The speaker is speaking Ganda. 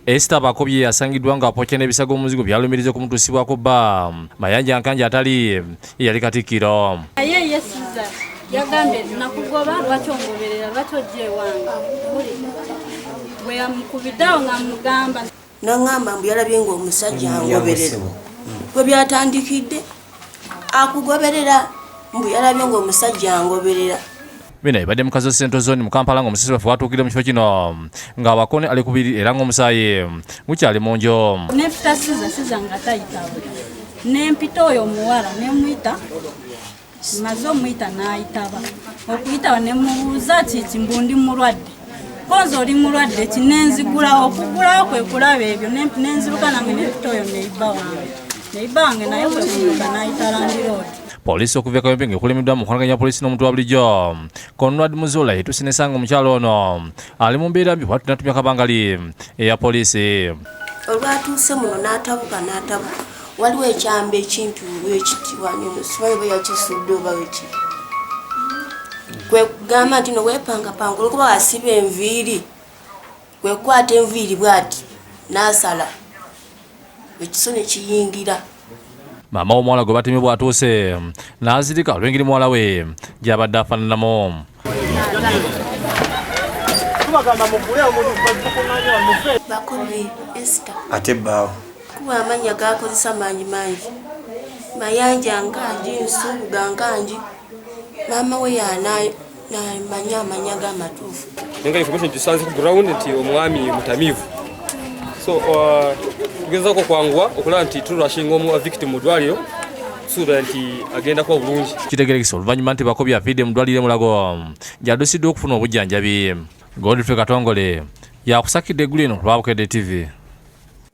Esther Bakobye yasangiddwa ng'apookya n'ebisago omuzigo byalumiriza ku mutuusibwako bba Mayanja Nkanja atali yali Katikkiro. Ye yesiza yagambye nakugoba lwaki ongoberera lwaki ojja ewange bwe yamukubiddeawo ng'amugamba n'aŋŋamba mbu yalabye ng'omusajja angoberera bwe byatandikidde akugoberera mbu yalabye ng'omusajja angoberera. Bino ebadde mukazi wa Central Zone mu Kampala ng'omusisi waffe watuukire mu kifo kino ng'abakone ali kubiri era ng'omusaayi gukyali mu njo. Nempita siza nga tayitaba nempita oyo omuwala nemuyita maze omuyita n'ayitaba okuyitaba nemubuuza kiki mbu ndi mulwadde konza oli mulwadde kinenzigula okugulawo kwe kulaba ebyo nenziruka nange nempita oyo neiba wange naye bweziruka n'ayita landiroodi. Polisi okuva Kawempe ng'ekulemedwa mu nkolaganya polisi n'omuntu wa bulijjo Conrad Muzola etuuse n'esanga omukyalo ono ali mu mbeera mbi bw'atu n'atumya kabangali eya polisi. Olwatuuse muno n'atabuka waliwo ekyamba ekintu ekiti wano simanyi bwe yakisudde oba weki kwe kugamba nti no weepangapanga olwokuba wasiba enviiri kwe kukwata enviiri bw'ati n'asala ekisone kiyingira. Maama w'omuwala gwe batemye bw'atuuse n'azirika olw'engeri muwala we gy'abadde afaananamu. Bakobye Esther ate bbaawo kuba amanya gakozesa mangi Mayanja Nkanji Nsubuga Nkanji maama we n'amanya amanya g'amatuufu. Nenga information tusanze ku ground nti omwami mutamivu so tugezako kwanguwa okulaba nti tulwashinga omu victim mu ddwaliro suula nti agenda kuba bulungi. Kitegerekisa oluvannyuma nti Bakobye afiidde mu ddwaliro Mulago gy'addusiddwa okufuna obujjanjabi. Godfrey Katongole yakusakidde eggulu eno lwa Bukedde TV.